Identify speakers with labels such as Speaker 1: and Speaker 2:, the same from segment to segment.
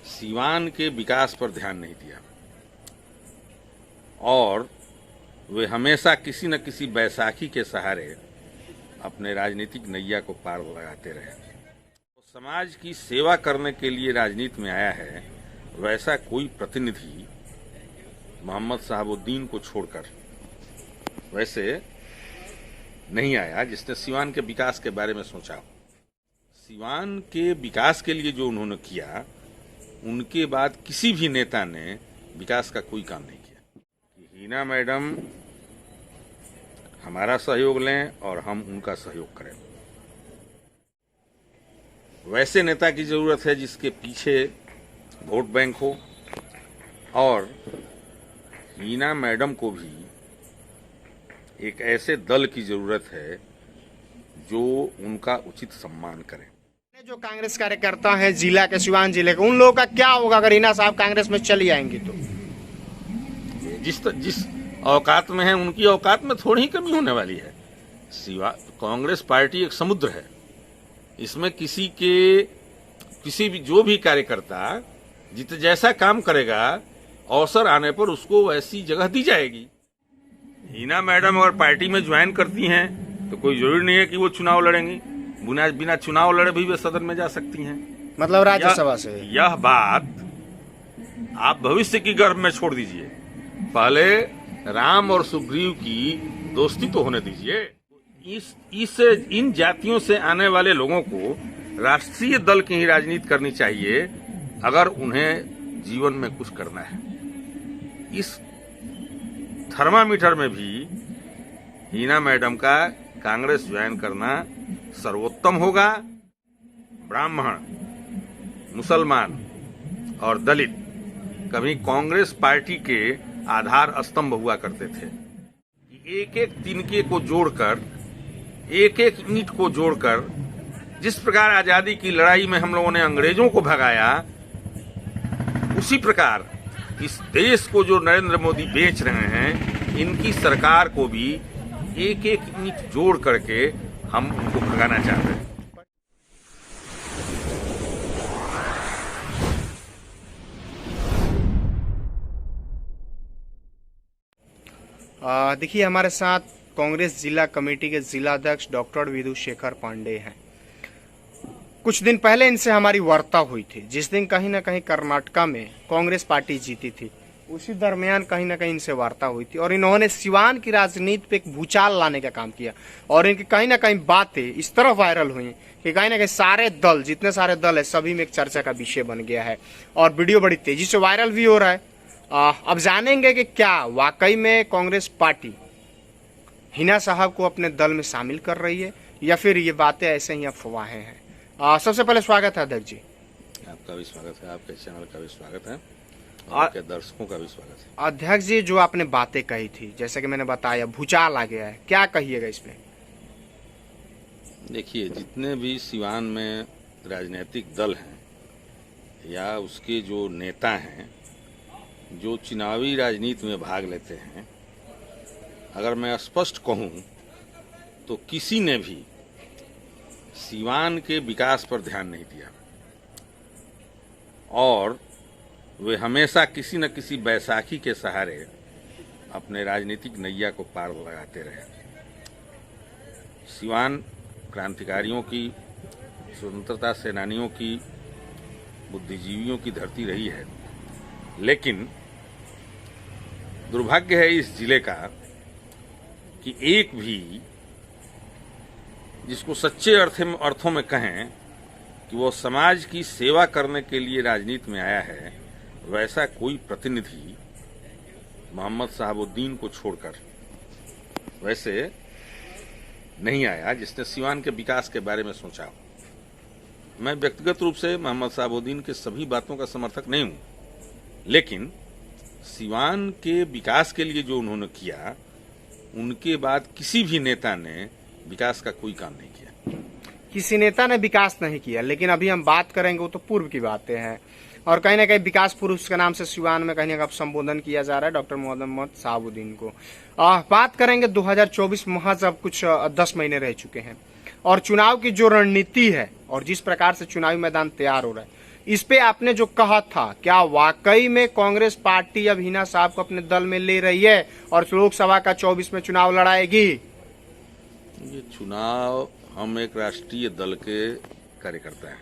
Speaker 1: सीवान के विकास पर ध्यान नहीं दिया और वे हमेशा किसी न किसी बैसाखी के सहारे अपने राजनीतिक नैया को पार लगाते रहे। तो समाज की सेवा करने के लिए राजनीति में आया है, वैसा कोई प्रतिनिधि मोहम्मद शहाबुद्दीन को छोड़कर वैसे नहीं आया जिसने सीवान के विकास के बारे में सोचा। सीवान के विकास के लिए जो उन्होंने किया, उनके बाद किसी भी नेता ने विकास का कोई काम नहीं किया। कि हिना मैडम हमारा सहयोग लें और हम उनका सहयोग करें। वैसे नेता की जरूरत है जिसके पीछे वोट बैंक हो और हिना मैडम को भी एक ऐसे दल की जरूरत है जो उनका उचित सम्मान करे।
Speaker 2: जो कांग्रेस कार्यकर्ता हैं जिला के, सिवान जिले के, उन लोगों का क्या होगा अगर हिना साहब कांग्रेस में चली आएंगी तो?
Speaker 1: जिस औकात में है उनकी औकात में थोड़ी ही कमी होने वाली है। कांग्रेस पार्टी एक समुद्र है, इसमें किसी भी जो भी कार्यकर्ता जैसा काम करेगा अवसर आने पर उसको वैसी जगह दी जाएगी। हिना मैडम अगर पार्टी में ज्वाइन करती हैं तो कोई जरूरी नहीं है कि वो चुनाव लड़ेंगी। बिना चुनाव लड़े भी वे सदन में जा सकती हैं।
Speaker 2: मतलब राज्यसभा से? यह
Speaker 1: बात आप भविष्य की गर्भ में छोड़ दीजिए, पहले राम और सुग्रीव की दोस्ती तो होने दीजिए। इन जातियों से आने वाले लोगों को राष्ट्रीय दल की ही राजनीति करनी चाहिए अगर उन्हें जीवन में कुछ करना है। इस थर्मामीटर में भी हिना मैडम का कांग्रेस ज्वाइन करना सर्वोत्तम होगा। ब्राह्मण, मुसलमान और दलित कभी कांग्रेस पार्टी के आधार स्तंभ हुआ करते थे। एक एक तिनके को जोड़कर, एक एक ईंट को जोड़कर, जिस प्रकार आजादी की लड़ाई में हम लोगों ने अंग्रेजों को भगाया, उसी प्रकार इस देश को जो नरेंद्र मोदी बेच रहे हैं, इनकी सरकार को भी एक एक ईंट जोड़ करके हम उनको भगाना चाहते हैं।
Speaker 2: देखिए, हमारे साथ कांग्रेस जिला कमेटी के जिला अध्यक्ष डॉक्टर विधु शेखर पांडे हैं। कुछ दिन पहले इनसे हमारी वार्ता हुई थी, जिस दिन कहीं ना कहीं कर्नाटका में कांग्रेस पार्टी जीती थी। उसी दरमियान कहीं ना कहीं इनसे वार्ता हुई थी और इन्होंने सिवान की राजनीति पे एक भूचाल लाने का काम किया और इनकी कहीं ना कहीं बातें इस तरह वायरल हुई कि कहीं ना कहीं सारे दल, जितने सारे दल है, सभी में एक चर्चा का विषय बन गया है और वीडियो बड़ी तेजी से वायरल भी हो रहा है। अब जानेंगे कि क्या वाकई में कांग्रेस पार्टी हिना साहब को अपने दल में शामिल कर रही है या फिर ये बातें ऐसे ही अफवाहें हैं। सबसे पहले स्वागत है अध्यक्ष जी।
Speaker 1: आपका भी स्वागत है, आपके चैनल का भी स्वागत है, आपके दर्शकों का भी स्वागत है।
Speaker 2: अध्यक्ष जी, जो आपने बातें कही थी, जैसे कि मैंने बताया, भूचाल आ गया है, क्या कहिएगा इसमें?
Speaker 1: देखिए, जितने भी सिवान में राजनीतिक दल हैं या उसके जो नेता हैं जो चुनावी राजनीति में भाग लेते हैं, अगर मैं स्पष्ट कहूं तो किसी ने भी सिवान के विकास पर ध्यान नहीं दिया और वे हमेशा किसी न किसी बैसाखी के सहारे अपने राजनीतिक नैया को पार लगाते रहे। सिवान क्रांतिकारियों की, स्वतंत्रता सेनानियों की, बुद्धिजीवियों की धरती रही है, लेकिन दुर्भाग्य है इस जिले का कि एक भी, जिसको सच्चे अर्थों में कहें कि वो समाज की सेवा करने के लिए राजनीति में आया है, वैसा कोई प्रतिनिधि मोहम्मद शहाबुद्दीन को छोड़कर वैसे नहीं आया जिसने सिवान के विकास के बारे में सोचा। मैं व्यक्तिगत रूप से मोहम्मद शहाबुद्दीन के सभी बातों का समर्थक नहीं हूं, लेकिन सिवान के विकास के लिए जो उन्होंने किया, उनके बाद किसी भी नेता ने विकास का कोई काम नहीं किया।
Speaker 2: किसी नेता ने विकास नहीं किया, लेकिन अभी हम बात करेंगे वो तो पूर्व की बातें हैं और कहीं ना कहीं विकास पुरुष के नाम से सिवान में कहीं ना कहीं संबोधन किया जा रहा है डॉक्टर मोहम्मद शहाबुद्दीन को। बात करेंगे 2024 महज अब कुछ 10 महीने रह चुके हैं और चुनाव की जो रणनीति है और जिस प्रकार से चुनावी मैदान तैयार हो रहा है, इस पे आपने जो कहा था, क्या वाकई में कांग्रेस पार्टी अब हिना साहब को अपने दल में ले रही है और लोकसभा का 24 में चुनाव लड़ाएगी?
Speaker 1: ये चुनाव, हम एक राष्ट्रीय दल के कार्यकर्ता हैं।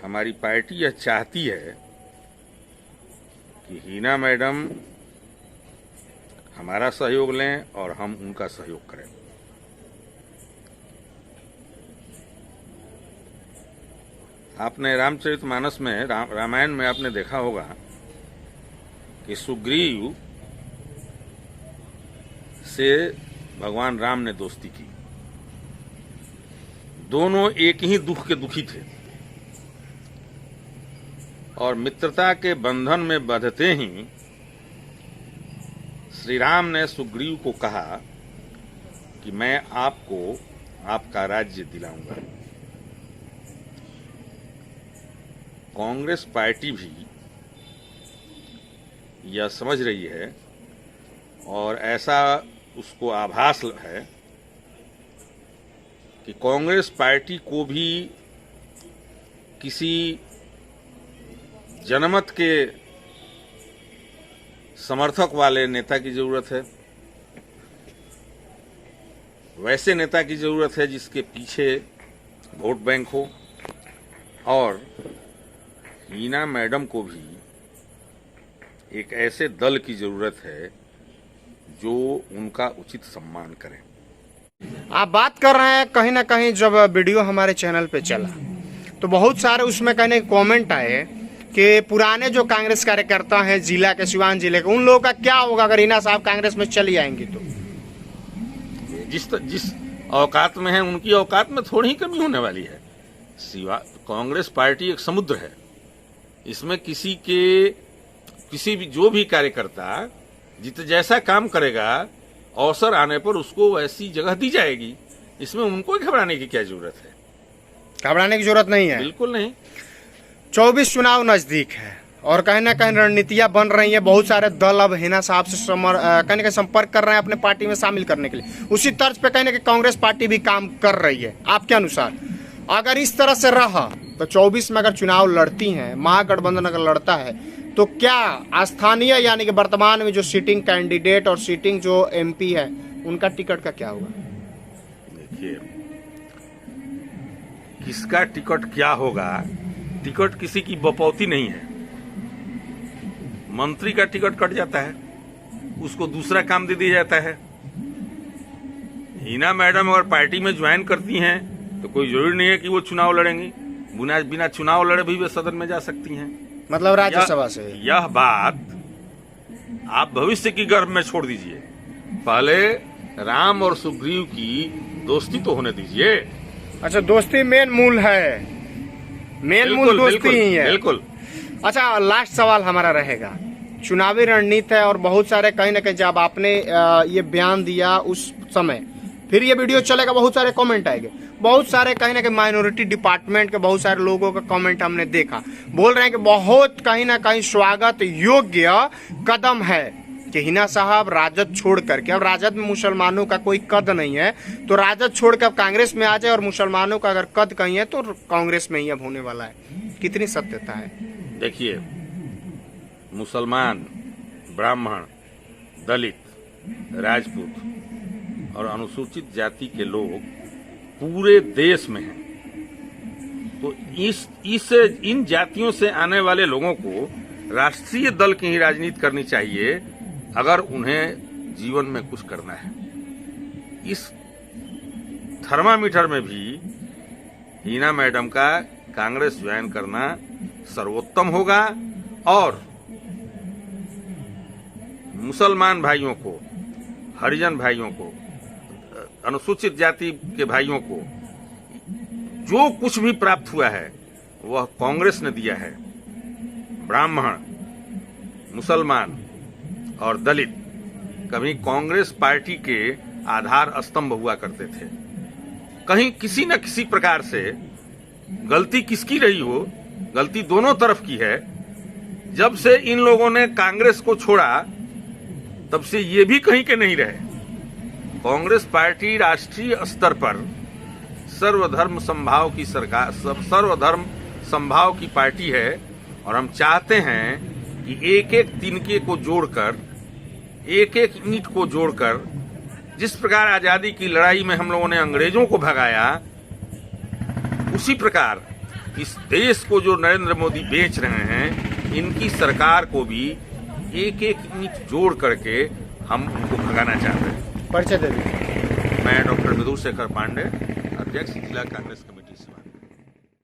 Speaker 1: हमारी पार्टी यह चाहती है कि हिना मैडम हमारा सहयोग लें और हम उनका सहयोग करें। आपने रामचरितमानस में, रामायण में आपने देखा होगा कि सुग्रीव से भगवान राम ने दोस्ती की। दोनों एक ही दुख के दुखी थे और मित्रता के बंधन में बंधते ही श्री राम ने सुग्रीव को कहा कि मैं आपको आपका राज्य दिलाऊंगा। कांग्रेस पार्टी भी यह समझ रही है और ऐसा उसको आभास है कि कांग्रेस पार्टी को भी किसी जनमत के समर्थक वाले नेता की जरूरत है, वैसे नेता की जरूरत है जिसके पीछे वोट बैंक हो, और हिना मैडम को भी एक ऐसे दल की जरूरत है जो उनका उचित सम्मान करे।
Speaker 2: आप बात कर रहे हैं, कहीं ना कहीं जब वीडियो हमारे चैनल पे चला तो बहुत सारे उसमें कहने कमेंट आए कि पुराने जो कांग्रेस कार्यकर्ता हैं जिला के, सिवान जिले के, उन लोगों का क्या होगा अगर हिना साहब कांग्रेस में चली आएंगी तो?
Speaker 1: जिस औकात में है उनकी औकात में थोड़ी ही कमी होने वाली है। कांग्रेस पार्टी एक समुद्र है, इसमें किसी भी जो भी कार्यकर्ता जैसा काम करेगा अवसर आने पर उसको वैसी जगह दी जाएगी। इसमें उनको घबराने की क्या जरूरत है?
Speaker 2: घबराने की जरूरत नहीं है,
Speaker 1: बिल्कुल नहीं।
Speaker 2: 24 चुनाव नजदीक है और कहीं ना कहीं रणनीतियां बन रही हैं। बहुत सारे दल अब हिना साहब से कहीं ना कहीं संपर्क कर रहे हैं अपने पार्टी में शामिल करने के लिए। उसी तर्ज पे कहीं ना कहीं कांग्रेस पार्टी भी काम कर रही है। आपके अनुसार अगर इस तरह से रहा तो 24 में अगर चुनाव लड़ती हैं, महागठबंधन अगर लड़ता है, तो क्या स्थानीय यानी कि वर्तमान में जो सिटिंग कैंडिडेट और सिटिंग जो एमपी है उनका टिकट का क्या होगा?
Speaker 1: देखिए, किसका टिकट क्या होगा, टिकट किसी की बपौती नहीं है। मंत्री का टिकट कट जाता है, उसको दूसरा काम दे दिया जाता है। हिना मैडम अगर पार्टी में ज्वाइन करती हैं तो कोई जरूरी नहीं है कि वो चुनाव लड़ेंगी। बिना चुनाव लड़े भी वे सदन में जा सकती हैं।
Speaker 2: मतलब राज्यसभा से?
Speaker 1: यह बात आप भविष्य की गर्भ में छोड़ दीजिए, पहले राम और सुग्रीव की दोस्ती तो होने दीजिए।
Speaker 2: अच्छा, दोस्ती मेन मूल है, मेन मूल दोस्ती ही है।
Speaker 1: बिल्कुल।
Speaker 2: अच्छा, लास्ट सवाल हमारा रहेगा, चुनावी रणनीति है और बहुत सारे कहीं ना कहीं जब आपने ये बयान दिया उस समय, फिर ये वीडियो चलेगा, बहुत सारे कमेंट आएंगे, बहुत सारे कहीं ना कहीं माइनॉरिटी डिपार्टमेंट के बहुत सारे लोगों का कमेंट हमने देखा, बोल रहे हैं कि बहुत कहीं ना कहीं स्वागत योग्य कदम है कि हिना साहब राजद छोड़ करके, अब राजद में मुसलमानों का कोई कद नहीं है तो राजद छोड़ के अब कांग्रेस में आ जाए, और मुसलमानों का अगर कद कहीं है तो कांग्रेस में ही अब होने वाला है। कितनी सत्यता है?
Speaker 1: देखिए, मुसलमान, ब्राह्मण, दलित, राजपूत और अनुसूचित जाति के लोग पूरे देश में हैं, तो इन जातियों से आने वाले लोगों को राष्ट्रीय दल की ही राजनीति करनी चाहिए अगर उन्हें जीवन में कुछ करना है। इस थर्मामीटर में भी हिना मैडम का कांग्रेस ज्वाइन करना सर्वोत्तम होगा, और मुसलमान भाइयों को, हरिजन भाइयों को, अनुसूचित जाति के भाइयों को जो कुछ भी प्राप्त हुआ है वह कांग्रेस ने दिया है। ब्राह्मण, मुसलमान और दलित कभी कांग्रेस पार्टी के आधार स्तंभ हुआ करते थे। कहीं किसी न किसी प्रकार से गलती किसकी रही हो, गलती दोनों तरफ की है। जब से इन लोगों ने कांग्रेस को छोड़ा तब से ये भी कहीं के नहीं रहे। कांग्रेस पार्टी राष्ट्रीय स्तर पर सर्वधर्म संभाव की सरकार, सर्वधर्म संभाव की पार्टी है और हम चाहते हैं कि एक एक तिनके को जोड़कर, एक एक ईंट को जोड़कर, जिस प्रकार आजादी की लड़ाई में हम लोगों ने अंग्रेजों को भगाया, उसी प्रकार इस देश को जो नरेंद्र मोदी बेच रहे हैं, इनकी सरकार को भी एक एक ईंट जोड़ करके हम उनको भगाना चाहते हैं।
Speaker 2: परिचय दे दीजिए।
Speaker 1: मैं डॉक्टर विदु शेखर पांडे, अध्यक्ष जिला कांग्रेस